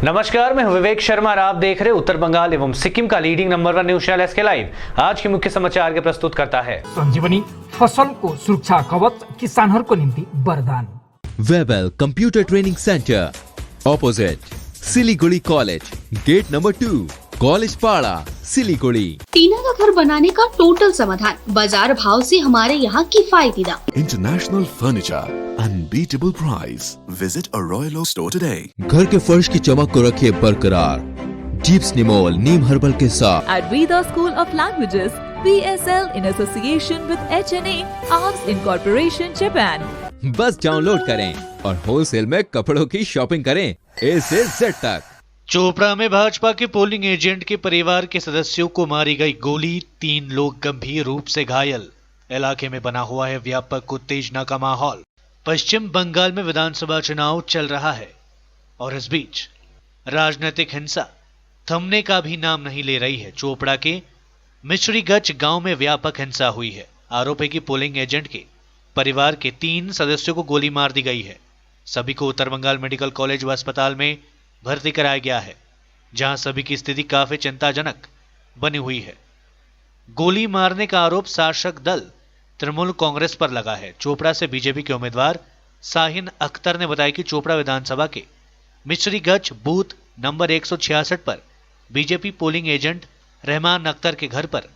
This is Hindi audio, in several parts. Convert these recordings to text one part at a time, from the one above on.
नमस्कार, मैं विवेक शर्मा और आप देख रहे उत्तर बंगाल एवं सिक्किम का leading number 1 news channel SK live. आज के मुख्य समाचार के प्रस्तुत करता है संजीवनी फसल को सुरक्षा कवच किसानहरूको निम्ति वरदान। Webel computer training centre opposite Siliguri college, gate number 2, college Para, Siliguri. टीना का घर बनाने का टोटल समाधान, बाजार भाव से हमारे यहाँ किफायती दाम। International furniture, unbeatable price. Visit a Royal Oak store today. घर के फर्श की चमक को रखिए बरकरार जीप्स निमोल नीम हर्बल के साथ। At Veda School of Languages, PSL in association with HNA, Arms Incorporation, Japan. बस डाउनलोड करें और होलसेल में कपड़ों की शॉपिंग करें A से Z तक। चोपड़ा में भाजपा के पोलिंग एजेंट के परिवार के सदस्यों को मारी गई गोली, 3 लोग गंभीर रूप से घायल। इलाके में बना हुआ है व्यापक उत्तेजना का माहौल। पश्चिम बंगाल में विधानसभा चुनाव चल रहा है और इस बीच राजनीतिक हिंसा थमने का भी नाम नहीं ले रही है। चोपड़ा के मिश्रीगंज गांव में व्यापक हिंसा हुई है। आरोप है कि पोलिंग एजेंट के परिवार के 3 सदस्यों को गोली मार दी गई है। सभी को उत्तर बंगाल मेडिकल कॉलेज व अस्पताल में भर्ती कराया गया है, जहां सभी की स्थिति काफी चिंताजनक बनी हुई है। गोली मारने का आरोप शासक दल तृणमूल कांग्रेस पर लगा है। चोपड़ा से बीजेपी के उम्मीदवार साहिन अख्तर ने बताया कि चोपड़ा विधानसभा के मिश्रीगंज बूथ नंबर 166 पर BJP polling agent Rahman Akhtar के घर पर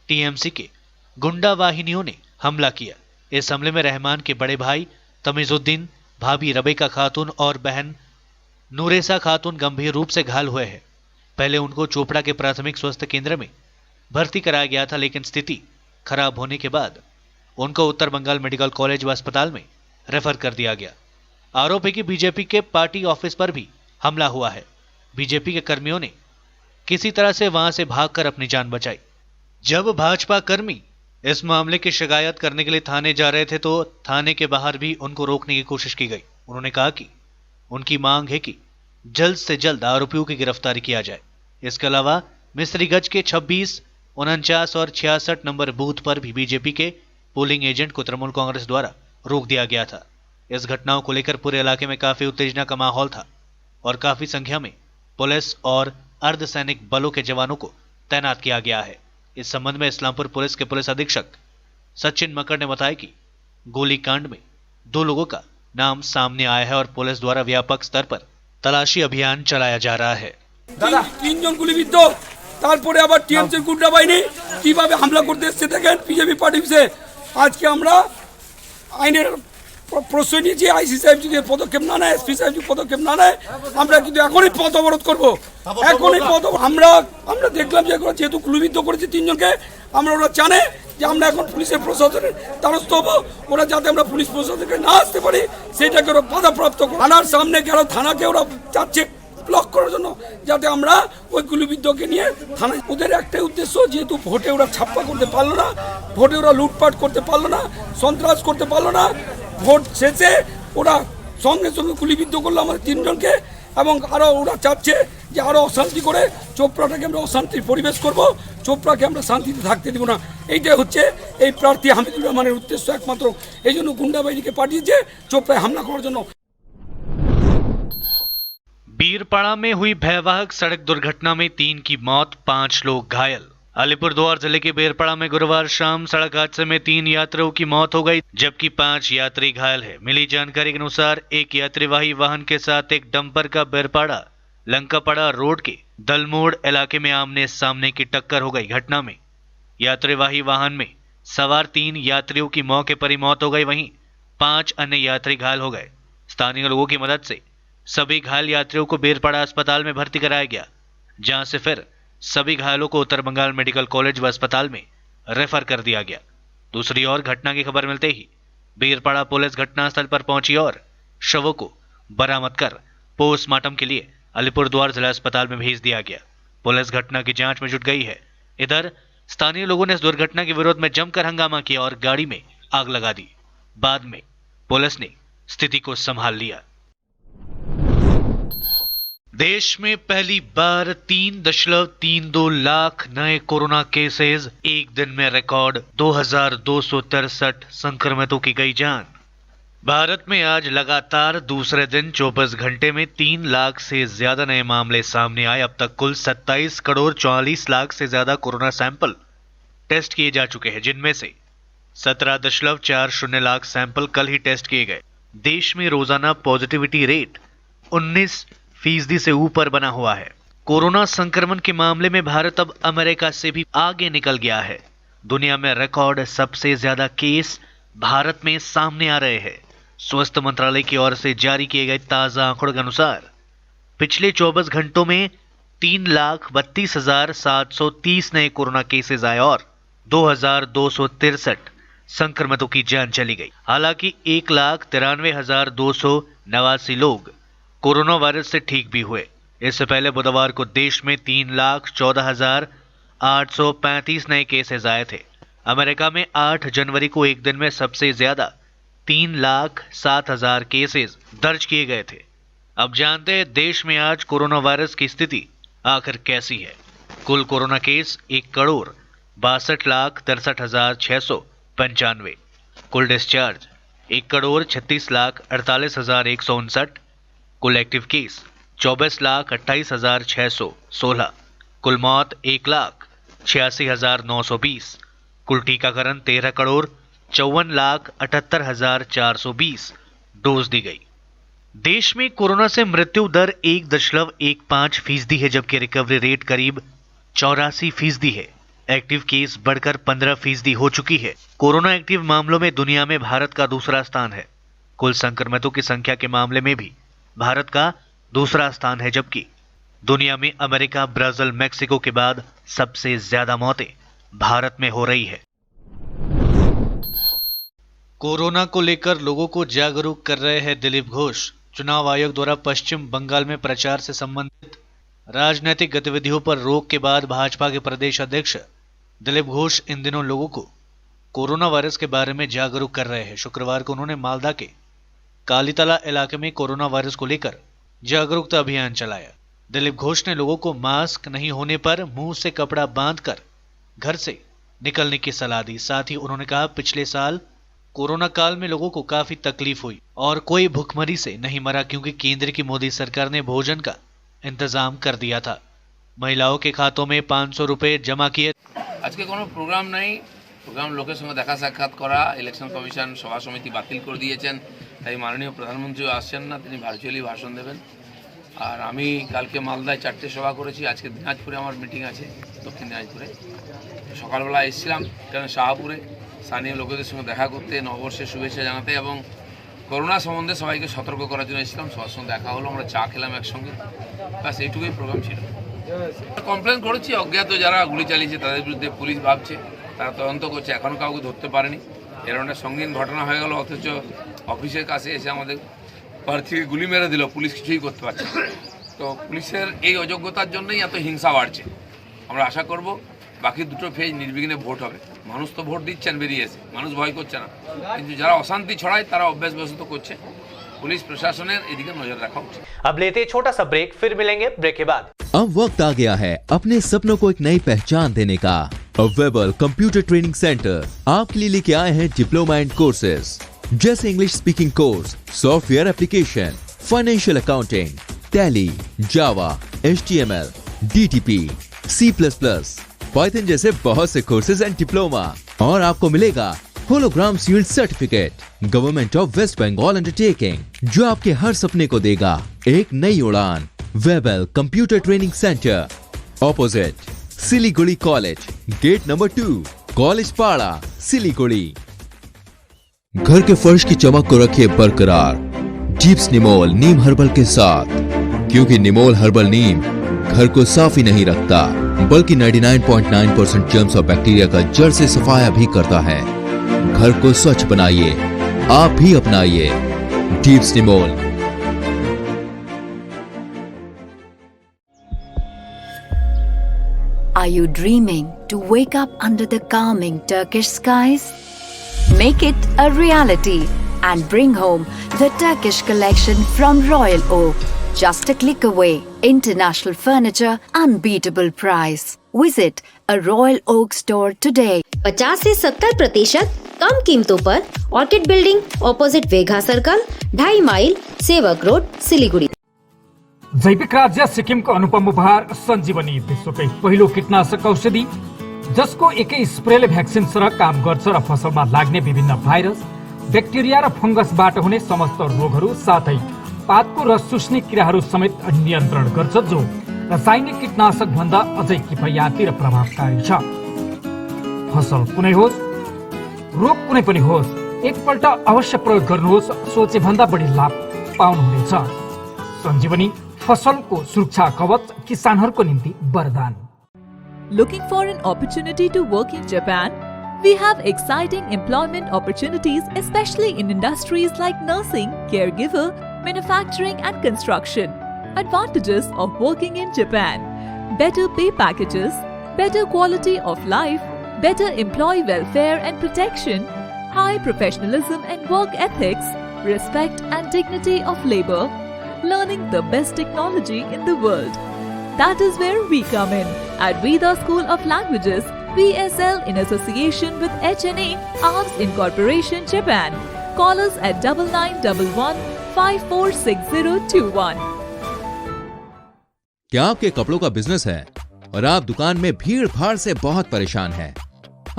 टीएमसी के गुंडा वाहिनियों ने हमला किया। इस हमले में रहमान के बड़े भाई तमीजुद्दीन, भाभी रबेका खातून और बहन नूरेसा खातून गंभीर रूप से घायल हुए हैं। पहले उनको चोपड़ा के प्राथमिक स्वास्थ्य केंद्र में भर्ती कराया गया था, लेकिन स्थिति खराब होने के बाद उनको उत्तर बंगाल मेडिकल कॉलेज व अस्पताल में रेफर कर दिया गया। आरोप है कि बीजेपी के पार्टी ऑफिस पर भी हमला हुआ है। बीजेपी के कर्मियों ने किसी तरह से वहां से भागकर अपनी जान बचाई। जब भाजपा कर्मी इस मामले की शिकायत करने के लिए थाने जा रहे थे तो थाने के बाहर भी उनको रोकने की कोशिश की गई। उन्होंने कहा कि उनकी मांग है कि जल्द से जल्द आरोपियों की गिरफ्तारी किया जाए। इसके अलावा मिश्रीगंज के 26, 49 और 66 नंबर बूथ पर भी बीजेपी के पोलिंग एजेंट को तृणमूल कांग्रेस द्वारा रोक दिया गया था। इस घटनाओं को लेकर पूरे इलाके में काफी उत्तेजना का माहौल था और काफी संख्या में पुलिस और अर्धसैनिक बलों के जवानों को तैनात किया गया है। इस संबंध में इस्लामपुर पुलिस के पुलिस अधीक्षक सचिन मकर ने बताया कि गोलीकांड में 2 लोगों का नाम सामने आया है और पुलिस द्वारा व्यापक स्तर पर तलाशी अभियान चलाया जा रहा है। তিনজন গুলিবিদ্ধ, তারপরে আবার টিএমসি গুন্ডা বাহিনী কিভাবে হামলা করতে এসেছে দেখেন। বিজেপি পার্টি অফিসে আজকে আমরা আইনের প্রশ্রয় নিয়েছি। আইসি সাহেব যদি পদক্ষেপ না নেয়, এসপি সাহেব যদি পদক্ষেপ না নেয়, আমরা কিন্তু এখনই পথ অবরোধ করবো। এখনই পথ আমরা দেখলাম যে যেহেতু গুলিবিদ্ধ করেছে 3 জনকে, ওরা জানে যে আমরা এখন পুলিশের প্রশাসনের দ্বারস্থ হবো। ওরা যাতে আমরা পুলিশ প্রশাসনকে না আসতে পারি সেটাকে ওরা বাধাপ্রাপ্ত করে। থানার সামনে গেল, থানাকে ওরা চাচ্ছে ব্লক করার জন্য, যাতে আমরা ওই গুলিবিদ্ধকে নিয়ে থানায়। ওদের একটাই উদ্দেশ্য, যেহেতু ভোটে ওরা ছাপ্পা করতে পারলো না, ভোটে ওরা লুটপাট করতে পারলো না, সন্ত্রাস করতে পারলো না, ভোট শেষে ওরা সঙ্গে সঙ্গে গুলিবিদ্ধ করলো আমাদের 3 জনকে। এবং আরও ওরা চাচ্ছে যে আরও অশান্তি করে চোপড়াটাকে আমরা অশান্তির পরিবেশ করব, চোপড়াকে আমরা শান্তিতে থাকতে দেবো না। এইটাই হচ্ছে এই প্রার্থী হামিদুর রহমানের উদ্দেশ্য একমাত্র। এই জন্য গুন্ডা বাহিনীকে পাঠিয়েছে চোপড়ায় হামলা করার জন্য। बीरपाड़ा में हुई भयावह सड़क दुर्घटना में 3 की मौत, 5 लोग घायल। अलीपुरद्वार जिले के बीरपाड़ा में गुरुवार शाम सड़क हादसे में 3 यात्रियों की मौत हो गई, जबकि 5 यात्री घायल है। मिली जानकारी के अनुसार एक यात्रीवाही वाहन के साथ एक डंपर का बीरपाड़ा लंकापाड़ा रोड के दलमोड़ इलाके में आमने सामने की टक्कर हो गई। घटना में यात्रीवाही वाहन में सवार 3 यात्रियों की मौके पर ही मौत हो गई, वहीं 5 अन्य यात्री घायल हो गए। स्थानीय लोगों की मदद से सभी घायल यात्रियों को बीरपाड़ा अस्पताल में भर्ती कराया गया, जहां से फिर सभी घायलों को उत्तर बंगाल मेडिकल कॉलेज व अस्पताल में रेफर कर दिया गया। दूसरी ओर घटना की खबर मिलते ही बीरपाड़ा पुलिस घटनास्थल पर पहुंची और शवों को बरामद कर पोस्टमार्टम के लिए अलीपुरद्वार जिला अस्पताल में भेज दिया गया। पुलिस घटना की जांच में जुट गई है। इधर स्थानीय लोगों ने इस दुर्घटना के विरोध में जमकर हंगामा किया और गाड़ी में आग लगा दी। बाद में पुलिस ने स्थिति को संभाल लिया। देश में पहली बार 3.32 लाख नए कोरोना केसेस, एक दिन में रिकॉर्ड 2263 संक्रमितों की गई जान। भारत में आज लगातार दूसरे दिन 24 घंटे में 3 लाख से ज्यादा नए मामले सामने आए। अब तक कुल 27 करोड़ 44 लाख से ज्यादा कोरोना सैंपल टेस्ट किए जा चुके हैं, जिनमें से 17.40 लाख सैंपल कल ही टेस्ट किए गए। देश में रोजाना पॉजिटिविटी रेट 19% से ऊपर बना हुआ है। कोरोना संक्रमण के मामले में भारत अब अमेरिका से भी आगे निकल गया है। दुनिया में रिकॉर्ड सबसे ज्यादा केस भारत में सामने आ रहे हैं। स्वास्थ्य मंत्रालय की ओर से जारी किए गए ताजा आंकड़ों के अनुसार पिछले 24 घंटों में 3,32,730 नए कोरोना केसेस आए और 2,263 संक्रमितों की जान चली गई। हालांकि 1,93,289 लोग कोरोना वायरस से ठीक भी हुए। इससे पहले बुधवार को देश में 3,14,835 नए केसेस आए थे। अमेरिका में 8 जनवरी को एक दिन में सबसे ज्यादा 3,07,000 केसेस दर्ज किए गए थे। अब जानते हैं देश में आज कोरोना वायरस की स्थिति आखिर कैसी है। कुल कोरोना केस 1,62,63,695। कुल डिस्चार्ज 1,36,48,159। कुल एक्टिव केस 24,28,616। कुल मौत 1,86,920। कुल टीकाकरण 13,54,78,420 डोज दी गई। देश में कोरोना से मृत्यु दर 1.15% है, जबकि रिकवरी रेट करीब 84% है। एक्टिव केस बढ़कर 15% हो चुकी है। कोरोना एक्टिव मामलों में दुनिया में भारत का दूसरा स्थान है। कुल संक्रमितों की संख्या के मामले में भी भारत का दूसरा स्थान है, जबकि दुनिया में अमेरिका, ब्राजील, मेक्सिको के बाद सबसे ज्यादा मौतें भारत में हो रही है। कोरोना को लेकर लोगों को जागरूक कर रहे हैं दिलीप घोष। चुनाव आयोग द्वारा पश्चिम बंगाल में प्रचार से संबंधित राजनीतिक गतिविधियों पर रोक के बाद भाजपा के प्रदेश अध्यक्ष दिलीप घोष इन दिनों लोगों को कोरोना वायरस के बारे में जागरूक कर रहे हैं। शुक्रवार को उन्होंने मालदा के कालीतला इलाके में कोरोना वायरस को लेकर जागरूकता अभियान चलाया। दिलीप घोष ने लोगों को मास्क नहीं होने पर मुंह से कपड़ा बांधकर घर से निकलने की सलाह दी। साथ ही उन्होंने कहा, पिछले साल कोरोना काल में लोगों को काफी तकलीफ हुई और कोई भूखमरी से नहीं मरा, क्योंकि केंद्र की मोदी सरकार ने भोजन का इंतजाम कर दिया था। महिलाओं के खातों में 500 रुपए जमा किए। आज के কোনো প্রোগ্রাম নাই, প্রোগ্রাম লোকের সঙ্গে দেখা সাক্ষাৎ করা। ইলেকশন কমিশন সভা সমিতি বাতিল করে দিয়েছেন, তাই মাননীয় প্রধানমন্ত্রীও আসছেন না, তিনি ভার্চুয়ালি ভাষণ দেবেন। আর আমি কালকে মালদায় 4টে সভা করেছি। আজকে দিনাজপুরে আমার মিটিং আছে, দক্ষিণ দিনাজপুরে। সকালবেলা এসেছিলাম এখানে শাহপুরে স্থানীয় লোকেদের সঙ্গে দেখা করতে, নববর্ষের শুভেচ্ছা জানাতে এবং করোনা সম্বন্ধে সবাইকে সতর্ক করার জন্য এসেছিলাম। সবার সঙ্গে দেখা হলো, আমরা চা খেলাম একসঙ্গে, ব্যাস এইটুকুই প্রোগ্রাম ছিল। কমপ্লেন করেছি, অজ্ঞাত যারা গুলি চালিয়েছে তাদের বিরুদ্ধে পুলিশ ভাবছে, তারা তদন্ত করছে, এখনও কাউকে ধরতে পারেনি। এরকম একটা সঙ্গীন ঘটনা হয়ে গেল, অথচ অফিসের কাছে এসে আমাদের প্রার্থীকে গুলি মেরে দিল, পুলিশ কিছুই করতে পারছে না। তো পুলিশের এই অযোগ্যতার জন্যই এত হিংসা বাড়ছে। আমরা আশা করব বাকি দুটো ফেজ নির্বিঘ্নে ভোট হবে। মানুষ তো ভোট দিচ্ছেন বেরিয়ে এসে, মানুষ ভয় করছে না, কিন্তু যারা অশান্তি ছড়ায় তারা অভ্যাসবশত করছে। পুলিশ প্রশাসনের এদিকে নজর রাখা উচিত। अब लेते छोटा सा ब्रेक, फिर मिलेंगे ब्रेक के बाद। अब वक्त आ गया है अपने सपनों को एक नई पहचान देने का। अवेबल कंप्यूटर ट्रेनिंग सेंटर आपके लिए लेके आए हैं डिप्लोमा एंड कोर्सेज जैसे English speaking course, software application, financial accounting, Tally, Java, HTML, DTP, C++, Python जैसे बहुत से कोर्सेज एंड डिप्लोमा। और आपको मिलेगा hologram sealed certificate government of West Bengal undertaking, जो आपके हर सपने को देगा एक नई उड़ान। Webel computer training centre, opposite Siliguri college, gate number 2, college Para, Siliguri. घर के फर्श की चमक को रखिए बरकरार जीप्स निमोल नीम हर्बल के साथ, क्योंकि निमोल हर्बल नीम घर को साफ ही नहीं रखता बल्कि 99.9% जर्म्स और बैक्टीरिया का जड़ से सफाया भी करता है। घर को स्वच्छ बनाइए, आप भी अपनाइए jeeps Nimol. Are you dreaming to wake up under the calming Turkish skies? Make it a reality and bring home the Turkish collection from Royal Oak. Just a click away. International furniture, unbeatable price. Visit a Royal Oak store today. 50 से 70% कम कीमतों पर Orchid building opposite Vega circle 2.5 mile Sevoke road Siliguri. जैविक राज्य सिक्किमको अनुपम उपहार सञ्जीवनी, विश्वकै पहिलो कीटनाशक औषधि जसको एकै स्प्रेले भ्याक्सिन सरह काम गर्छ र फसलमा लाग्ने विभिन्न भाइरस, ब्याक्टेरिया र फंगसबाट हुने समस्त रोगहरू साथै पातको रस चुस्ने किराहरू समेत नियन्त्रण गर्छ, जो रासायनिक कीटनाशक भन्दा अझै किफायती र प्रभावकारी छ। फसल कुनै होस्, रोग कुनै पनि होस्, एकपल्ट अवश्य प्रयोग गर्नुहोस्, सोचे भन्दा बढी लाभ पाउनुहुनेछ। सञ्जीवनी फसलको सुरक्षा कवच, किसानहरूको निम्ति वरदान। Looking for an opportunity to work in Japan? We have exciting employment opportunities, especially in industries like nursing, caregiver, manufacturing and construction. Advantages of working in Japan: better pay packages, better quality of life, better employee welfare and protection, high professionalism and work ethics, respect and dignity of labor, learning the best technology in the world. That is where we come in at Veda School of Languages, VSL, in association with HNA Arms Incorporation, Japan. Call us at 9911 546021. क्या आपके कपड़ों का बिजनेस है और आप दुकान में भीड़ भाड़ से बहुत परेशान हैं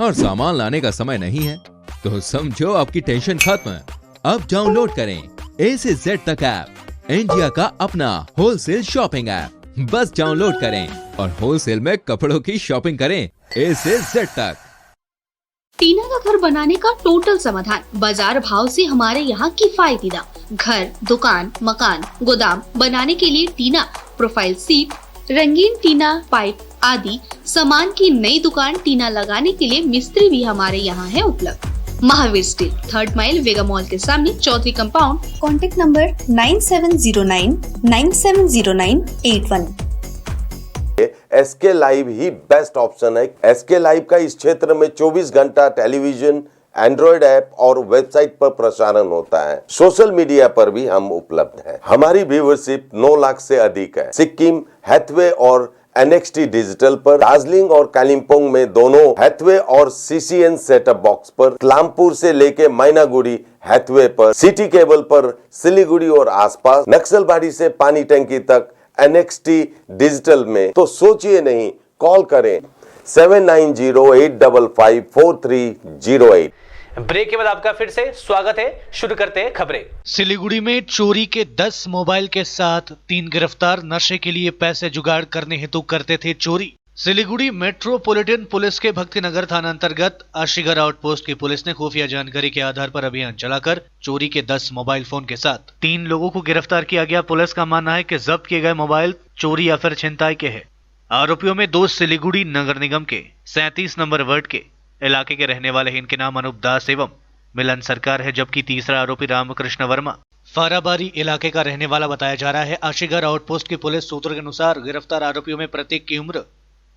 और सामान लाने का समय नहीं है? तो समझो आपकी टेंशन खत्म। अब डाउनलोड करें A से Z तक ऐप, इंडिया का अपना होलसेल शॉपिंग ऐप। बस डाउनलोड करें और होलसेल में कपड़ों की शॉपिंग करें A से Z तक। टीना का घर बनाने का टोटल समाधान, बाजार भाव से हमारे यहाँ किफायती दाम। घर, दुकान, मकान, गोदाम बनाने के लिए टीना, प्रोफाइल सीट, रंगीन टीना, पाइप आदि सामान की नई दुकान टीना लगाने के लिए मिस्त्री भी हमारे यहाँ है उपलब्ध। Mahavir steel, 3rd mile Vega mall के सामने, Chaudhary compound. Contact number 9709970981। SK live ही बेस्ट ऑप्शन है। SK लाइव का इस क्षेत्र में 24 घंटा टेलीविजन, एंड्रॉइड ऐप और वेबसाइट पर प्रसारण होता है। सोशल मीडिया पर भी हम उपलब्ध हैं। हमारी व्यूवरशिप 9 लाख से अधिक है। सिक्किम, हैथवे और NXT डिजिटल पर, दार्जिलिंग और कालिम्पोंग में दोनों हैथवे और CCN सेटअप बॉक्स पर, क्लामपुर से लेके मैनागुड़ी हैथवे पर, सिटी केबल पर, सिलीगुड़ी और आसपास, नक्सलबाड़ी से पानी टंकी तक NXT डिजिटल में। तो सोचिए नहीं, कॉल करें 7908554308। ब्रेक के बाद आपका फिर से स्वागत है। शुरू करते हैं खबरें। सिलीगुड़ी में चोरी के 10 मोबाइल के साथ 3 गिरफ्तार, नशे के लिए पैसे जुगाड़ करने हेतु करते थे चोरी। सिलीगुड़ी मेट्रोपॉलिटन पुलिस के भक्तिनगर थाना अंतर्गत आशीगर आउटपोस्ट की पुलिस ने खुफिया जानकारी के आधार पर अभियान चलाकर चोरी के 10 मोबाइल फोन के साथ 3 लोगों को गिरफ्तार किया गया। पुलिस का मानना है कि जब्त किए गए मोबाइल चोरी या फिर छिनताई के हैं। आरोपियों में 2 सिलीगुड़ी नगर निगम के 37 नंबर वार्ड के इलाके के रहने वाले हैं। इनके नाम अनूप दास एवं मिलन सरकार है, जबकि तीसरा आरोपी रामकृष्ण वर्मा फाराबारी इलाके का रहने वाला बताया जा रहा है। आशीगर आउटपोस्ट की पुलिस सूत्रों के अनुसार गिरफ्तार आरोपियों में प्रत्येक की उम्र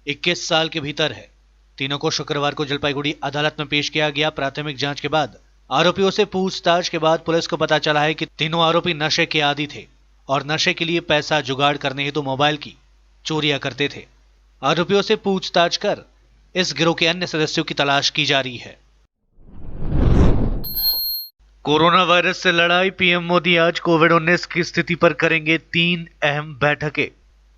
21 साल के भीतर है। तीनों को शुक्रवार को जलपाईगुड़ी अदालत में पेश किया गया। प्राथमिक जांच के बाद आरोपियों से पूछताछ के बाद पुलिस को पता चला है कि तीनों आरोपी नशे के आदी थे और नशे के लिए पैसा जुगाड़ करने हेतु मोबाइल की चोरियां करते थे। आरोपियों से पूछताछ कर इस गिरोह के अन्य सदस्यों की तलाश की जा रही है। कोरोना वायरस से लड़ाई, पीएम मोदी आज कोविड-19 की स्थिति पर करेंगे 3 अहम बैठकें।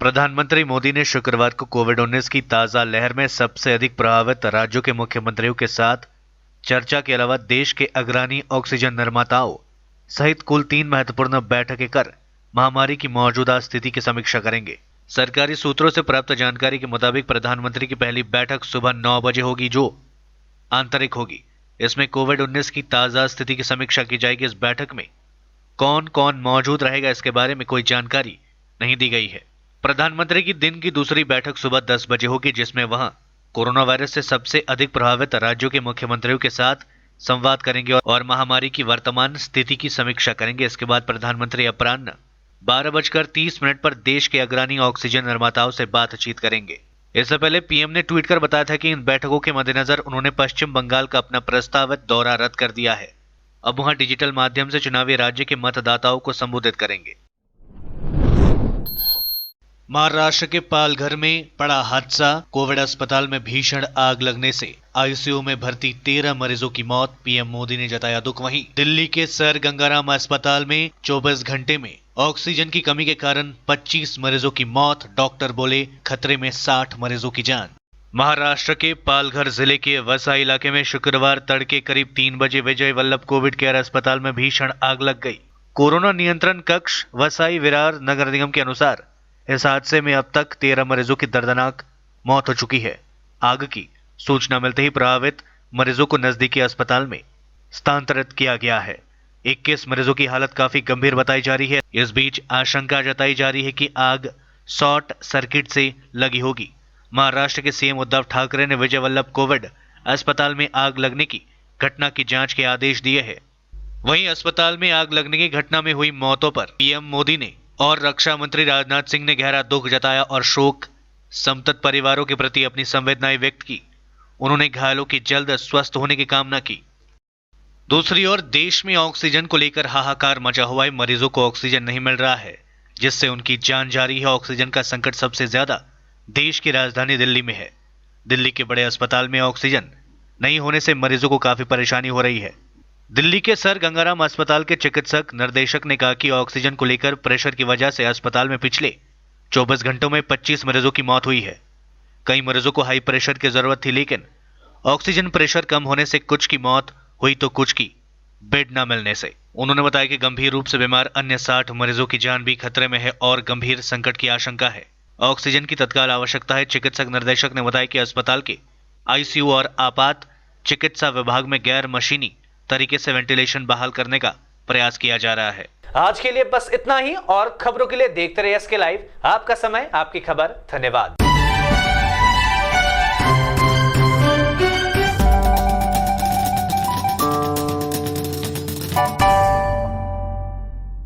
प्रधानमंत्री मोदी ने शुक्रवार को कोविड-19 की ताजा लहर में सबसे अधिक प्रभावित राज्यों के मुख्यमंत्रियों के साथ चर्चा के अलावा देश के अग्रणी ऑक्सीजन निर्माताओं सहित कुल 3 महत्वपूर्ण बैठकें कर महामारी की मौजूदा स्थिति की समीक्षा करेंगे। सरकारी सूत्रों से प्राप्त जानकारी के मुताबिक प्रधानमंत्री की पहली बैठक सुबह 9 बजे होगी, जो आंतरिक होगी। इसमें कोविड-19 की ताजा स्थिति की समीक्षा की जाएगी। इस बैठक में कौन कौन मौजूद रहेगा, इसके बारे में कोई जानकारी नहीं दी गई है। प्रधानमंत्री की दिन की दूसरी बैठक सुबह 10 बजे होगी, जिसमें वहां कोरोना वायरस से सबसे अधिक प्रभावित राज्यों के मुख्यमंत्रियों के साथ संवाद करेंगे और महामारी की वर्तमान स्थिति की समीक्षा करेंगे। इसके बाद प्रधानमंत्री अपराह्न 12:30 पर देश के अग्रणी ऑक्सीजन निर्माताओं से बातचीत करेंगे। इससे पहले पीएम ने ट्वीट कर बताया था कि इन बैठकों के मद्देनजर उन्होंने पश्चिम बंगाल का अपना प्रस्तावित दौरा रद्द कर दिया है। अब वहां डिजिटल माध्यम से चुनावी राज्य के मतदाताओं को संबोधित करेंगे। महाराष्ट्र के पालघर में पड़ा हादसा, कोविड अस्पताल में भीषण आग लगने से आईसीयू में भर्ती 13 मरीजों की मौत, पीएम मोदी ने जताया दुख। वहीं दिल्ली के सर गंगाराम अस्पताल में 24 घंटे में ऑक्सीजन की कमी के कारण 25 मरीजों की मौत, डॉक्टर बोले खतरे में 60 मरीजों की जान। महाराष्ट्र के पालघर जिले के वसाई इलाके में शुक्रवार तड़के करीब 3 बजे विजय वल्लभ कोविड केयर अस्पताल में भीषण आग लग गई। कोरोना नियंत्रण कक्ष वसाई विरार नगर निगम के अनुसार इस हादसे में अब तक 13 मरीजों की दर्दनाक मौत हो चुकी है। आग की सूचना मिलते ही प्रभावित मरीजों को नजदीकी अस्पताल में स्थानांतरित किया गया है। 21 मरीजों की हालत काफी गंभीर बताई जा रही है। इस बीच आशंका जताई जा रही है कि आग शॉर्ट सर्किट से लगी होगी। महाराष्ट्र के सीएम उद्धव ठाकरे ने विजय वल्लभ कोविड अस्पताल में आग लगने की घटना की जांच के आदेश दिए हैं। वहीं अस्पताल में आग लगने की घटना में हुई मौतों पर पीएम मोदी ने और रक्षा मंत्री राजनाथ सिंह ने गहरा दुख जताया और शोक संतप्त परिवारों के प्रति अपनी संवेदनाएं व्यक्त की। उन्होंने घायलों की जल्द स्वस्थ होने की कामना की। दूसरी ओर देश में ऑक्सीजन को लेकर हाहाकार मचा हुआ है। मरीजों को ऑक्सीजन नहीं मिल रहा है, जिससे उनकी जान जा रही है। ऑक्सीजन का संकट सबसे ज्यादा देश की राजधानी दिल्ली में है। दिल्ली के बड़े अस्पताल में ऑक्सीजन नहीं होने से मरीजों को काफी परेशानी हो रही है। दिल्ली के सर गंगाराम अस्पताल के चिकित्सक निर्देशक ने कहा कि ऑक्सीजन को लेकर प्रेशर की वजह से अस्पताल में पिछले 24 घंटों में 25 मरीजों की मौत हुई है। कई मरीजों को हाई प्रेशर की जरूरत थी, लेकिन ऑक्सीजन प्रेशर कम होने से कुछ की मौत हुई तो कुछ की बेड न मिलने से। उन्होंने बताया कि गंभीर रूप से बीमार अन्य 60 मरीजों की जान भी खतरे में है और गंभीर संकट की आशंका है। ऑक्सीजन की तत्काल आवश्यकता है। चिकित्सक निर्देशक ने बताया कि अस्पताल के आईसीयू और आपात चिकित्सा विभाग में गैर मशीनी तरीके से वेंटिलेशन बहाल करने का प्रयास किया जा रहा है। आज के लिए बस इतना ही और खबरों के लिए देखते रहिए एसके लाइव। आपका समय आपकी खबर। धन्यवाद।